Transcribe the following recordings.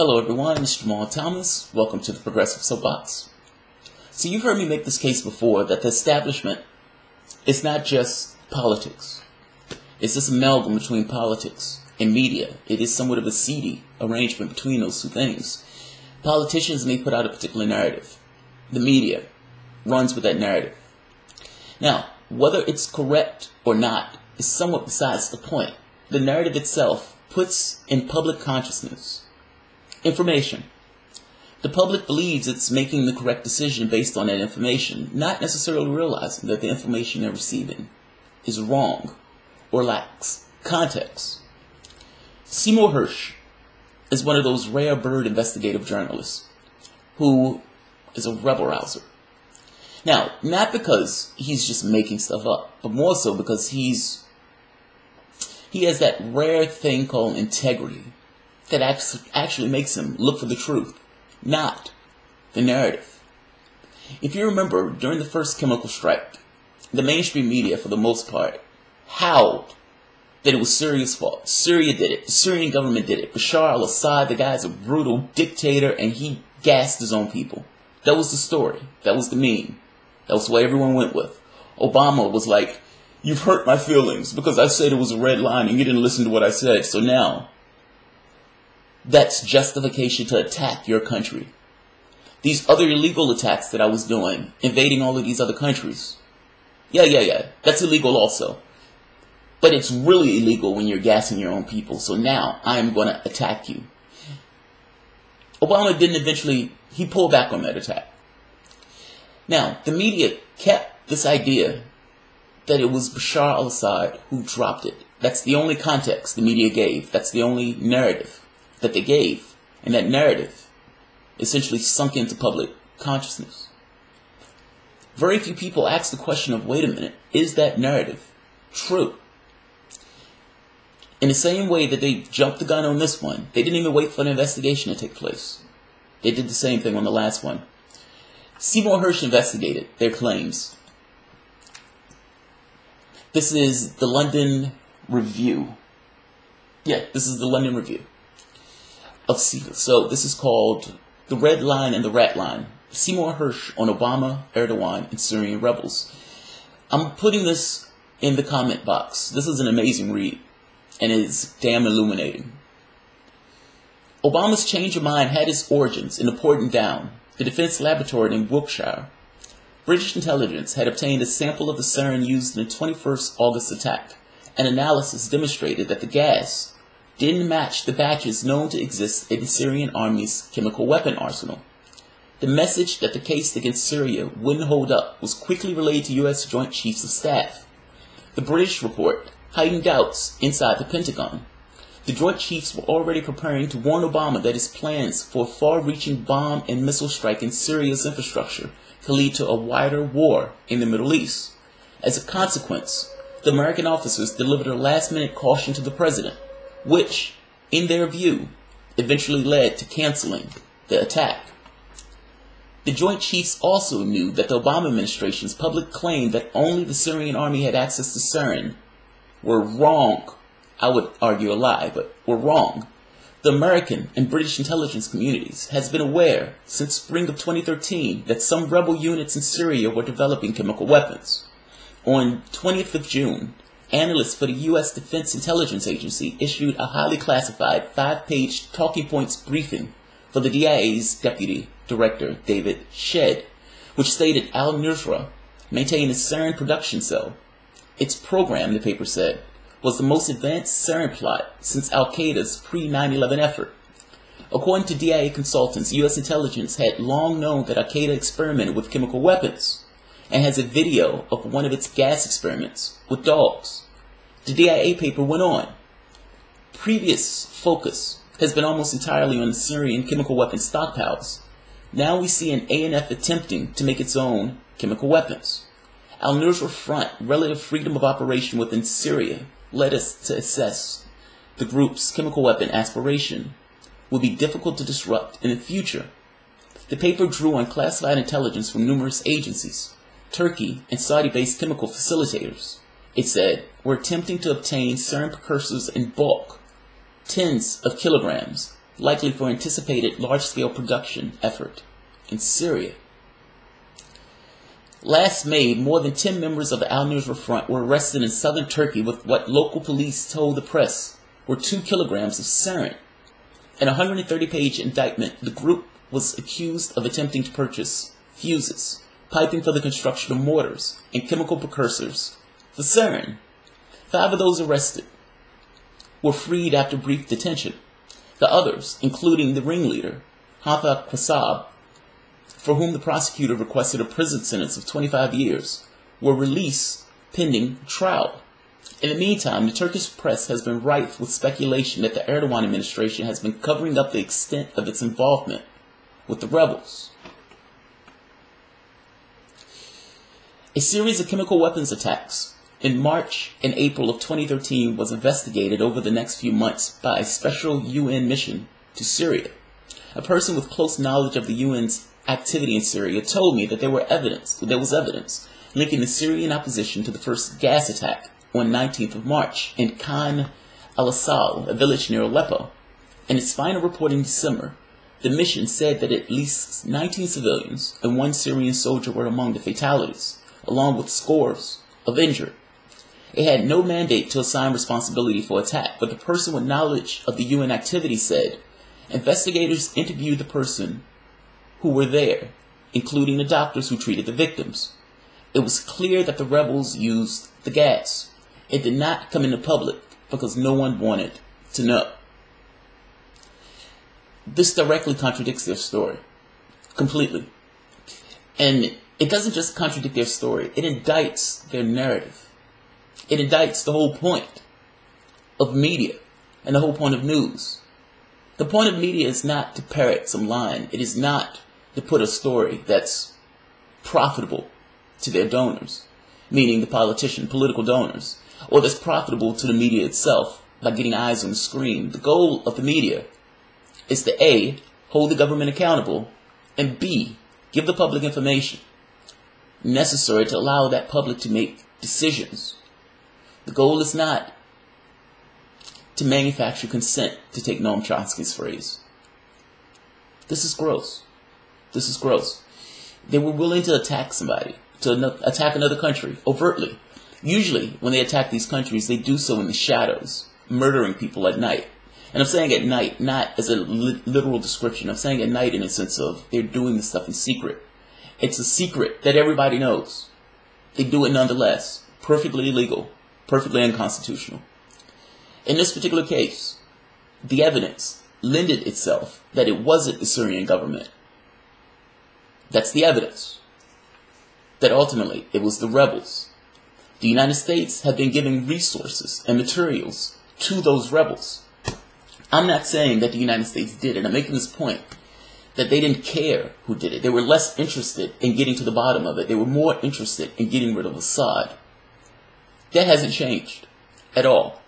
Hello everyone, it's Jamal Thomas. Welcome to the Progressive Soapbox. So you've heard me make this case before that the establishment is not just politics. It's this amalgam between politics and media. It is somewhat of a seedy arrangement between those two things. Politicians may put out a particular narrative. The media runs with that narrative. Now, whether it's correct or not is somewhat besides the point. The narrative itself puts in public consciousness information. The public believes it's making the correct decision based on that information, not necessarily realizing that the information they're receiving is wrong or lacks context. Seymour Hersh is one of those rare bird investigative journalists who is a rebel-rouser. Now, not because he's just making stuff up, but more so because he has that rare thing called integrity that actually makes him look for the truth, not the narrative. If you remember, during the first chemical strike, the mainstream media, for the most part, howled that it was Syria's fault. Syria did it. The Syrian government did it. Bashar al-Assad, the guy's a brutal dictator, and he gassed his own people. That was the story. That was the meme. That was what everyone went with. Obama was like, "You've hurt my feelings because I said it was a red line and you didn't listen to what I said, so now that's justification to attack your country." These other illegal attacks that I was doing, invading all of these other countries, yeah, that's illegal also. But it's really illegal when you're gassing your own people, so now I'm going to attack you. Obama didn't eventually, he pulled back on that attack. Now, the media kept this idea that it was Bashar al-Assad who dropped it. That's the only context the media gave. That's the only narrative that they gave. And that narrative essentially sunk into public consciousness. Very few people ask the question of, wait a minute, is that narrative true? In the same way that they jumped the gun on this one, they didn't even wait for an investigation to take place. They did the same thing on the last one. Seymour Hersh investigated their claims. This is the London Review. Yeah, this is the London Review of Syria. So this is called The Red Line and the Rat Line. Seymour Hersh on Obama, Erdogan, and Syrian rebels. I'm putting this in the comment box. This is an amazing read, and it's damn illuminating. Obama's change of mind had its origins in the Porton Down, the defense laboratory in Wiltshire. British intelligence had obtained a sample of the sarin used in the 21st August attack. An analysis demonstrated that the gas didn't match the batches known to exist in the Syrian army's chemical weapon arsenal. The message that the case against Syria wouldn't hold up was quickly relayed to U.S. Joint Chiefs of Staff. The British report heightened doubts inside the Pentagon. The Joint Chiefs were already preparing to warn Obama that his plans for a far-reaching bomb and missile strike in Syria's infrastructure could lead to a wider war in the Middle East. As a consequence, the American officers delivered a last-minute caution to the president, which, in their view, eventually led to canceling the attack. The Joint Chiefs also knew that the Obama administration's public claim that only the Syrian army had access to sarin were wrong. I would argue a lie, but were wrong. The American and British intelligence communities has been aware since spring of 2013 that some rebel units in Syria were developing chemical weapons. On 20th of June, analysts for the U.S. Defense Intelligence Agency issued a highly classified 5-page talking points briefing for the DIA's Deputy Director, David Shedd, which stated al-Nusra maintained a sarin production cell. Its program, the paper said, was the most advanced sarin plot since al-Qaeda's pre-9/11 effort. According to DIA consultants, U.S. intelligence had long known that al-Qaeda experimented with chemical weapons and has a video of one of its gas experiments with dogs. The DIA paper went on. Previous focus has been almost entirely on the Syrian chemical weapon stockpiles. Now we see an ANF attempting to make its own chemical weapons. Al-Nusra Front relative freedom of operation within Syria led us to assess the group's chemical weapon aspiration will be difficult to disrupt in the future. The paper drew on classified intelligence from numerous agencies, Turkey and Saudi-based chemical facilitators. It said, "We're attempting to obtain sarin precursors in bulk, tens of kilograms, likely for anticipated large-scale production effort in Syria. Last May, more than 10 members of the Al-Nusra Front were arrested in southern Turkey with what local police told the press were 2 kilograms of sarin. In a 130-page indictment, the group was accused of attempting to purchase fuses, piping for the construction of mortars, and chemical precursors for sarin. 5 of those arrested were freed after brief detention. The others, including the ringleader, Hafa Qasab, for whom the prosecutor requested a prison sentence of 25 years, were released pending trial. In the meantime, the Turkish press has been rife with speculation that the Erdogan administration has been covering up the extent of its involvement with the rebels. A series of chemical weapons attacks in March and April of 2013 was investigated over the next few months by a special UN mission to Syria. A person with close knowledge of the UN's activity in Syria told me that there was evidence linking the Syrian opposition to the first gas attack on 19th of March in Khan al-Assal, a village near Aleppo. In its final report in December, the mission said that at least 19 civilians and 1 Syrian soldier were among the fatalities, along with scores of injured. It had no mandate to assign responsibility for attack, but the person with knowledge of the UN activity said investigators interviewed the person who were there, including the doctors who treated the victims. It was clear that the rebels used the gas. It did not come into public because no one wanted to know. This directly contradicts their story, completely. And it doesn't just contradict their story, it indicts their narrative. It indicts the whole point of media and the whole point of news. The point of media is not to parrot some line. It is not to put a story that's profitable to their donors, meaning the political donors, or that's profitable to the media itself by getting eyes on the screen. The goal of the media is to A, hold the government accountable, and B, give the public information necessary to allow that public to make decisions. The goal is not to manufacture consent, to take Noam Chomsky's phrase. This is gross. This is gross. They were willing to attack somebody, to attack another country, overtly. Usually, when they attack these countries, they do so in the shadows, murdering people at night. And I'm saying at night, not as a literal description. I'm saying at night in a sense of they're doing this stuff in secret. It's a secret that everybody knows. They do it nonetheless. Perfectly illegal. Perfectly unconstitutional. In this particular case, the evidence lended itself that it wasn't the Syrian government. That's the evidence. That ultimately it was the rebels. The United States have been giving resources and materials to those rebels. I'm not saying that the United States did it. I'm making this point that they didn't care who did it. They were less interested in getting to the bottom of it. They were more interested in getting rid of Assad. That hasn't changed at all.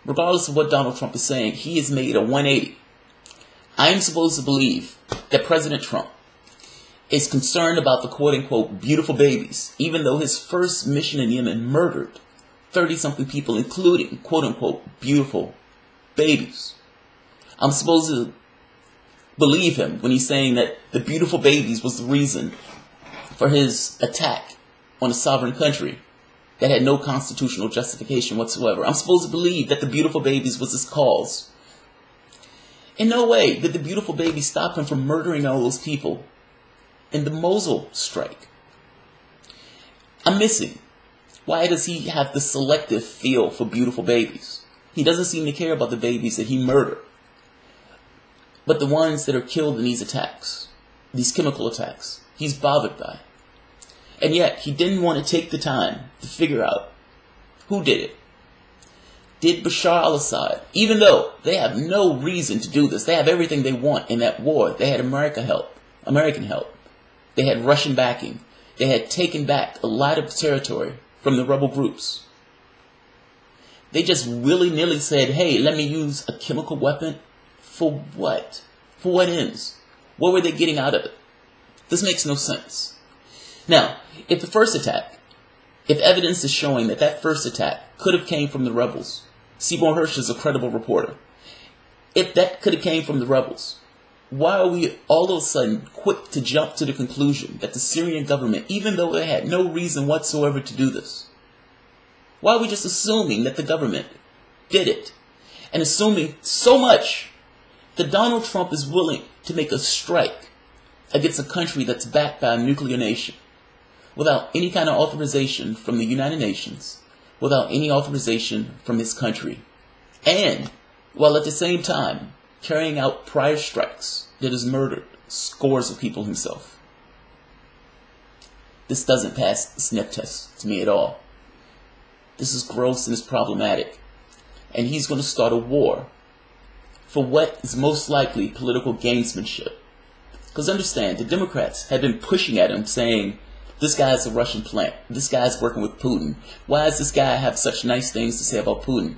Regardless of what Donald Trump is saying, he has made a 180. I am supposed to believe that President Trump is concerned about the quote-unquote beautiful babies, even though his first mission in Yemen murdered 30-something people, including quote-unquote beautiful babies. I'm supposed to believe him when he's saying that the beautiful babies was the reason for his attack on a sovereign country that had no constitutional justification whatsoever. I'm supposed to believe that the beautiful babies was his cause. In no way did the beautiful babies stop him from murdering all those people in the Mosul strike. I'm missing. Why does he have the selective feel for beautiful babies? He doesn't seem to care about the babies that he murdered, but the ones that are killed in these attacks, these chemical attacks, he's bothered by. And yet, he didn't want to take the time to figure out who did it. Did Bashar al-Assad, even though they have no reason to do this, they have everything they want in that war. They had American help. They had Russian backing. They had taken back a lot of territory from the rebel groups. They just willy-nilly said, hey, let me use a chemical weapon. For what? For what ends? What were they getting out of it? This makes no sense. Now, if the first attack, if evidence is showing that that first attack could have came from the rebels, Seymour Hersh is a credible reporter. If that could have came from the rebels, why are we all of a sudden quick to jump to the conclusion that the Syrian government, even though they had no reason whatsoever to do this, why are we just assuming that the government did it? And assuming so much that Donald Trump is willing to make a strike against a country that's backed by a nuclear nation without any kind of authorization from the United Nations, without any authorization from his country, and while at the same time carrying out prior strikes that has murdered scores of people himself. This doesn't pass the sniff test to me at all. This is gross and it's problematic. And he's going to start a war for what is most likely political gamesmanship. Because understand, the Democrats have been pushing at him saying, this guy's a Russian plant. This guy's working with Putin. Why does this guy have such nice things to say about Putin?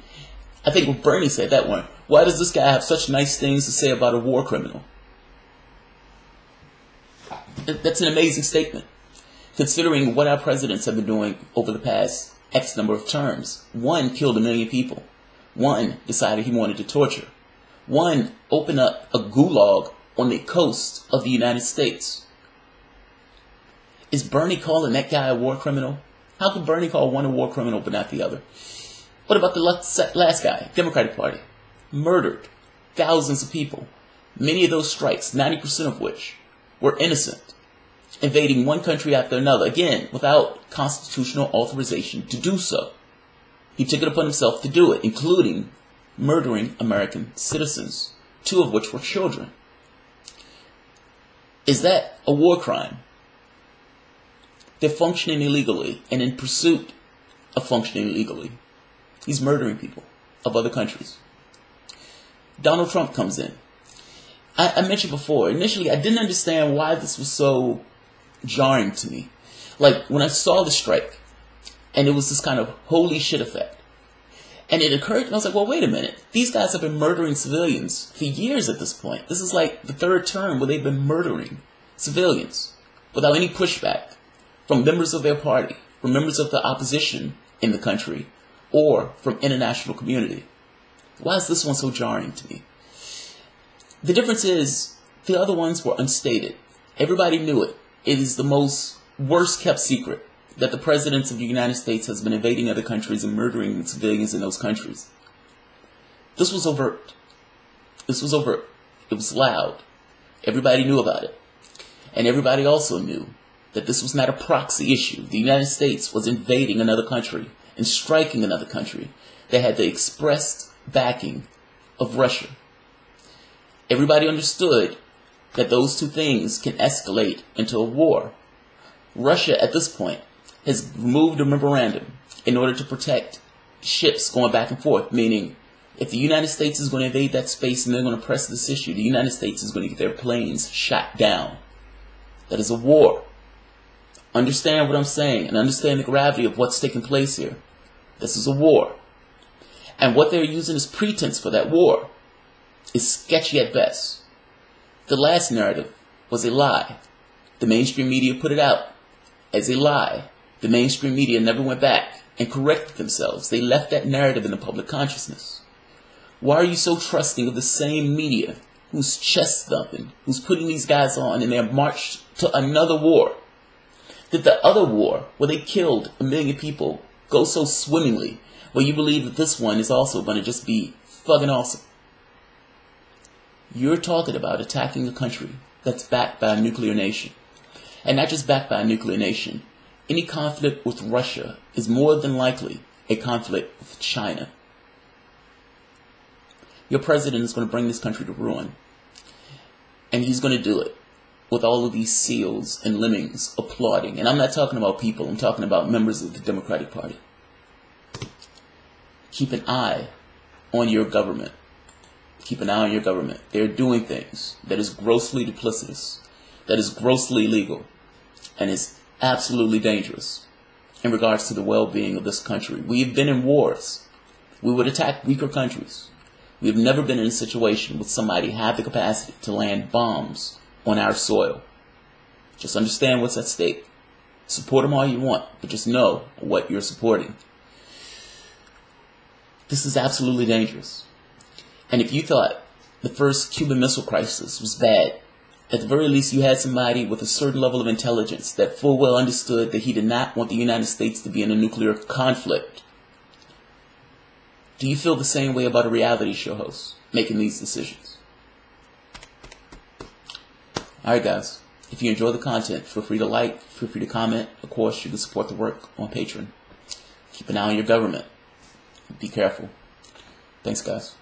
I think what Bernie said that one. Why does this guy have such nice things to say about a war criminal? That's an amazing statement, considering what our presidents have been doing over the past X number of terms. One killed 1 million people. One decided he wanted to torture. One opened up a gulag on the coast of the United States. Is Bernie calling that guy a war criminal? How could Bernie call one a war criminal but not the other? What about the last guy, Democratic Party? Murdered thousands of people. Many of those strikes, 90% of which were innocent, invading one country after another, again, without constitutional authorization to do so. He took it upon himself to do it, including murdering American citizens, 2 of which were children. Is that a war crime? They're functioning illegally, and in pursuit of functioning illegally, he's murdering people of other countries. Donald Trump comes in. I mentioned before, initially I didn't understand why this was so jarring to me. Like when I saw the strike, and it was this kind of holy shit effect. And it occurred to me, I was like, well, wait a minute. These guys have been murdering civilians for years at this point. This is like the 3rd term where they've been murdering civilians without any pushback from members of their party, from members of the opposition in the country, or from international community. Why is this one so jarring to me? The difference is the other ones were unstated. Everybody knew it. It is the most worst kept secret that the presidents of the United States has been invading other countries and murdering civilians in those countries. This was overt. This was overt. It was loud. Everybody knew about it. And everybody also knew that this was not a proxy issue. The United States was invading another country and striking another country that had the expressed backing of Russia. Everybody understood that those 2 things can escalate into a war. Russia, at this point, has removed a memorandum in order to protect ships going back and forth, meaning if the United States is going to invade that space and they're going to press this issue, the United States is going to get their planes shot down. That is a war. Understand what I'm saying and understand the gravity of what's taking place here. This is a war. And what they're using as pretense for that war is sketchy at best. The last narrative was a lie. The mainstream media put it out as a lie. The mainstream media never went back and corrected themselves. They left that narrative in the public consciousness. Why are you so trusting of the same media who's chest thumping, who's putting these guys on and they're marched to another war? Did the other war, where they killed 1 million people, go so swimmingly, where you believe that this one is also going to just be fucking awesome? You're talking about attacking a country that's backed by a nuclear nation. And not just backed by a nuclear nation. Any conflict with Russia is more than likely a conflict with China. Your president is going to bring this country to ruin. And he's going to do it with all of these seals and lemmings applauding. And I'm not talking about people. I'm talking about members of the Democratic Party. Keep an eye on your government. Keep an eye on your government. They're doing things that is grossly duplicitous, that is grossly illegal, and is absolutely dangerous in regards to the well-being of this country. We've been in wars. We would attack weaker countries. We've never been in a situation with somebody have the capacity to land bombs on our soil. Just understand what's at stake. Support them all you want, but just know what you're supporting. This is absolutely dangerous. And if you thought the first Cuban Missile Crisis was bad. At the very least, you had somebody with a certain level of intelligence that full well understood that he did not want the United States to be in a nuclear conflict. Do you feel the same way about a reality show host making these decisions? Alright guys, if you enjoy the content, feel free to like, feel free to comment. Of course, you can support the work on Patreon. Keep an eye on your government. Be careful. Thanks guys.